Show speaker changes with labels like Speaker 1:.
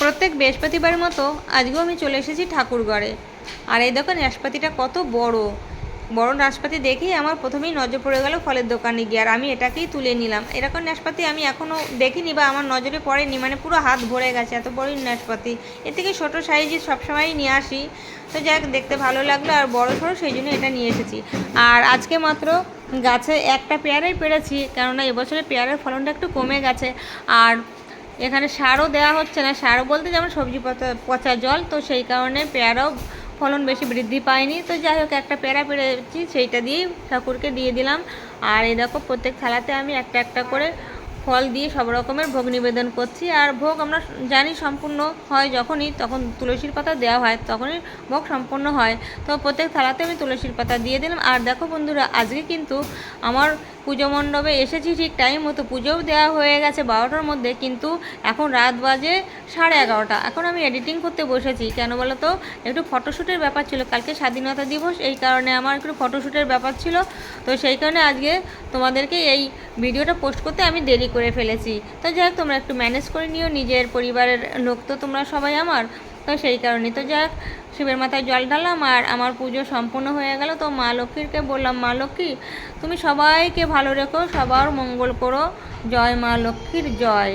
Speaker 1: প্রত্যেক বৃহস্পতিবারের মতো আজকেও আমি চলে এসেছি ঠাকুরঘরে। আর এই দেখো নাশপাতিটা কত বড় বড় নাশপাতি দেখেই আমার প্রথমেই নজর পড়ে গেল ফলের দোকানে গিয়ে, আর আমি এটাকেই তুলে নিলাম। এরকম নাশপাতি আমি এখনও দেখিনি বা আমার নজরে পড়েনি, মানে পুরো হাত ভরে গেছে এত বড়ই নাশপাতি। এর থেকে ছোটো সাইজের সবসময়ই নিয়ে আসি, তো যাক দেখতে ভালো লাগলো আর বড় সড়ো, সেই জন্য এটা নিয়ে এসেছি। আর আজকে মাত্র গাছে একটা পেয়ারাই পেরেছি, কেননা এবছরে পেয়ারার ফলনটা একটু কমে গেছে। আর এখানে সারও দেওয়া হচ্ছে না, সার বলতে যেমন সবজি পচা জল, তো সেই কারণে পেয়ারাও ফলন বেশি বৃদ্ধি পায়নি। তো যাই হোক একটা পেয়ারা পেরেছি, সেইটা দিয়েই ঠাকুরকে দিয়ে দিলাম। আর এই দেখো প্রত্যেক থালাতে আমি একটা একটা করে ফল দিয়ে সব রকমের ভোগ নিবেদন করছি। আর ভোগ আমরা জানি সম্পূর্ণ হয় যখনই, তখন তুলসীর পাতা দেওয়া হয়, তখনই ভোগ সম্পূর্ণ হয়। তো প্রত্যেক থালাতে আমি তুলসীর পাতা দিয়ে দিলাম। আর দেখো বন্ধুরা, আজকে কিন্তু আমার পুজো মণ্ডপে এসেছি ঠিক টাইম মতো, পুজোও দেওয়া হয়ে গেছে 12টার মধ্যে, কিন্তু এখন রাত বাজে 11:30। এখন আমি এডিটিং করতে বসেছি। কেন বলো তো, একটু ফটোশ্যুটের ব্যাপার ছিল, কালকে স্বাধীনতা দিবস, এই কারণে আমার একটু ফটোশ্যুটের ব্যাপার ছিল। তো সেই কারণে আজকে তোমাদেরকে এই ভিডিওটা পোস্ট করতে আমি দেরি করে ফেলেছি। তো যাই হোক তোমরা একটু ম্যানেজ করে নিও, নিজের পরিবারের লোক তো তোমরা সবাই আমার, তো সেই কারণে। তো যাক শিবের মাথায় জল ঢাললাম আর আমার পুজো সম্পূর্ণ হয়ে গেল। তো মা লক্ষ্মীকে বললাম, মা লক্ষ্মী তুমি সবাইকে ভালো রেখো, সবার মঙ্গল করো, জয় মা লক্ষ্মীর জয়।